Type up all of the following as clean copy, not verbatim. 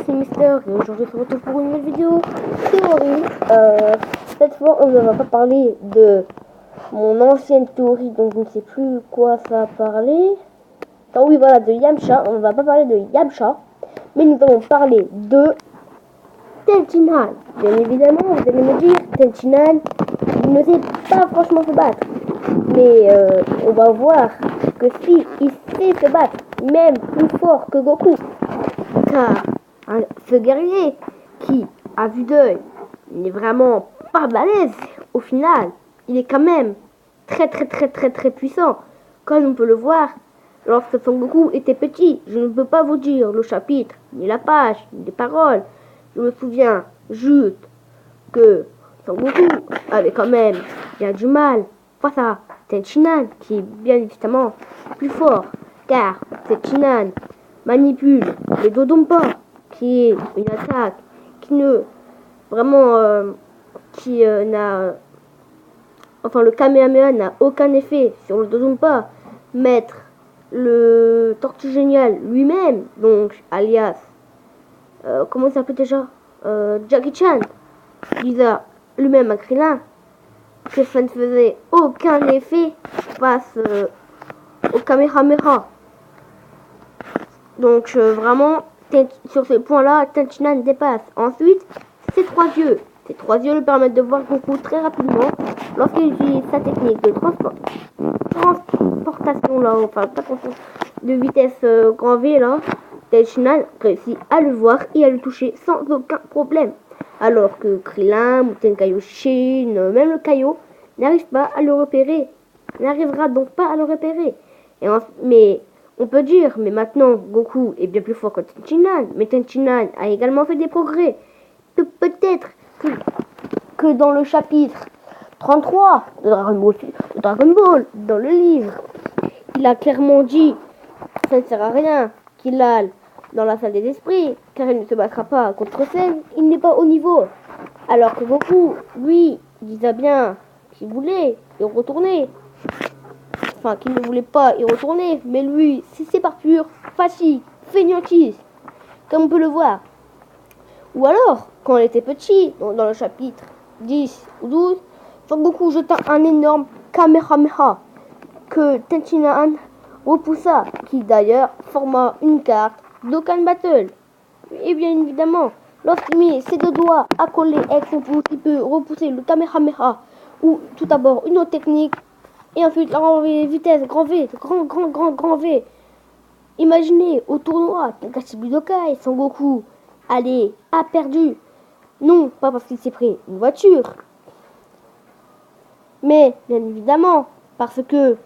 c'est Mister et aujourd'hui on se retrouve pour une nouvelle vidéo théorie. Cette fois on ne va pas parler de mon ancienne théorie donc je ne sais plus quoi ça a parlé. Ah oui voilà, de Yamcha, on ne va pas parler de Yamcha, mais nous allons parler de Tenshinhan. Bien évidemment vous allez me dire Tenshinhan il ne sait pas franchement se battre. Mais on va voir que si il sait se battre, même plus fort que Goku, car ce guerrier qui, à vue d'œil, n'est vraiment pas balèze, au final, il est quand même très puissant. Comme on peut le voir, lorsque Son Goku était petit, je ne peux pas vous dire le chapitre, ni la page, ni les paroles. Je me souviens juste que Son Goku avait quand même bien du mal face à Tenshinhan, qui est bien évidemment plus fort, car Tenshinhan manipule le Dodonpa, qui est une attaque qui ne vraiment n'a enfin le Kamehameha n'a aucun effet sur le Dodonpa. Maître le Tortue Génial lui-même, donc alias comment il s'appelait déjà, Jackie Chan, disait lui-même à Krillin que ça ne faisait aucun effet face au Kamehameha. Donc vraiment, sur ce point-là, Tenshinhan dépasse. Ensuite, ces trois yeux le permettent de voir Goku très rapidement lorsqu'il utilise sa technique de transportation là, enfin pas de vitesse grand V là. Tenshinhan réussit à le voir et à le toucher sans aucun problème. Alors que Krillin, Muten Kaioshin, même le Kaio n'arrive pas à le repérer. N'arrivera donc pas à le repérer. Mais on peut dire, mais maintenant Goku est bien plus fort que Tenshinhan. Mais Tenshinhan a également fait des progrès. Peut-être que dans le chapitre 33 de Dragon Ball, dans le livre, il a clairement dit que ça ne sert à rien qu'il aille dans la salle des esprits, car il ne se battra pas contre Cell, il n'est pas au niveau. Alors que Goku, lui, disait bien qu'il voulait y retourner. Enfin, qu'il ne voulait pas y retourner, mais lui, c'est par pure fatigue, fainéantise, comme on peut le voir. Ou alors, quand il était petit, dans le chapitre 10 ou 12, Son Goku jeta un énorme Kamehameha que Tenshinhan repoussa, qui d'ailleurs forma une carte Dokkan Battle. Et bien évidemment, lorsqu'il met ses deux doigts accolés avec son pouce, il peut repousser le Kamehameha, ou tout d'abord une autre technique, et ensuite la vitesse grand V, grand V. Imaginez au tournoi Tenkaichi Budokai, Son Goku a perdu. Non, pas parce qu'il s'est pris une voiture, mais bien évidemment parce que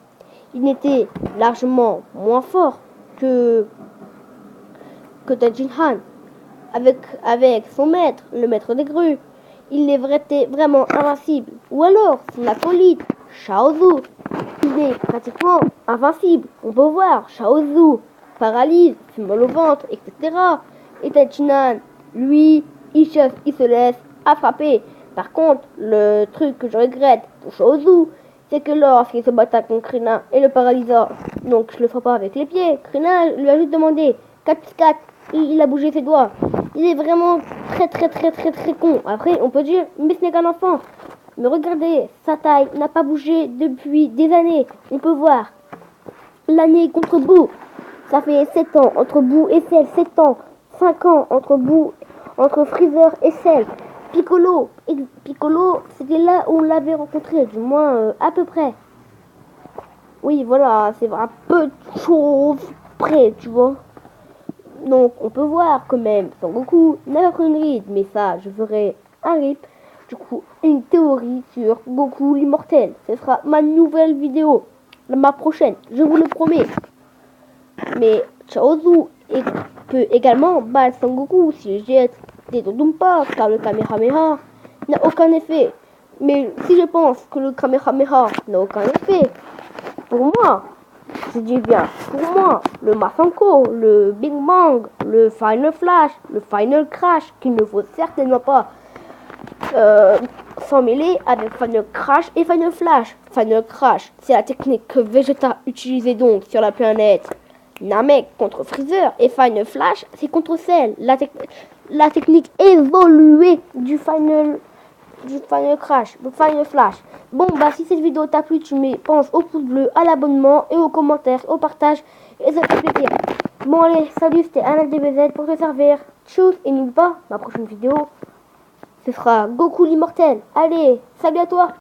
il n'était largement moins fort que Tenshinhan. Avec son maître, le maître des grues, il était vraiment invincible. Ou alors son acolyte, Chaozu, il est pratiquement invincible. On peut voir Chaozu paralyse, fait mal au ventre, etc. Et Tenshinhan, lui, il se laisse attraper. Par contre, le truc que je regrette pour Chaozu, c'est que lorsqu'il se battait contre Krillin et le paralysa, donc je le ferai pas avec les pieds, Krillin lui a juste demandé 4+4, il a bougé ses doigts. Il est vraiment très con. Après, on peut dire, mais ce n'est qu'un enfant. Mais regardez, sa taille n'a pas bougé depuis des années. On peut voir l'année contre Boo. Ça fait 7 ans entre Boo et Cell, 7 ans. 5 ans entre Freezer et Cell. Piccolo, c'était là où on l'avait rencontré, du moins à peu près. Oui, voilà, c'est un peu de choses près, tu vois. Donc, on peut voir quand même, Son Goku n'a pas pris une ride, mais ça, je ferai un rip. Du coup, une théorie sur Goku l'immortel. Ce sera ma nouvelle vidéo, ma prochaine, je vous le promets. Mais Chaozu peut également battre Son Goku s'il jette des Dodonpa, car le Kamehameha n'a aucun effet. Mais si je pense que le Kamehameha n'a aucun effet, pour moi, je dis bien, pour moi, le Masenko, le Big Bang, le Final Flash, le Final Crash, qu'il ne faut certainement pas s'en mêler avec Final Crash et Final Flash. Final Crash, c'est la technique que Vegeta utilisait donc sur la planète Namek contre Freezer et Final Flash, c'est contre Cell. La technique évoluée du Final Crash, du Final Flash. Bon, bah si cette vidéo t'a plu, pense au pouce bleu, à l'abonnement et aux commentaires, au partage, et ça fait plaisir. Bon allez, salut, c'était AnakDBZ pour te servir. Tchuss, et n'oublie pas, ma prochaine vidéo, ce sera Goku l'immortel. Allez, salut à toi.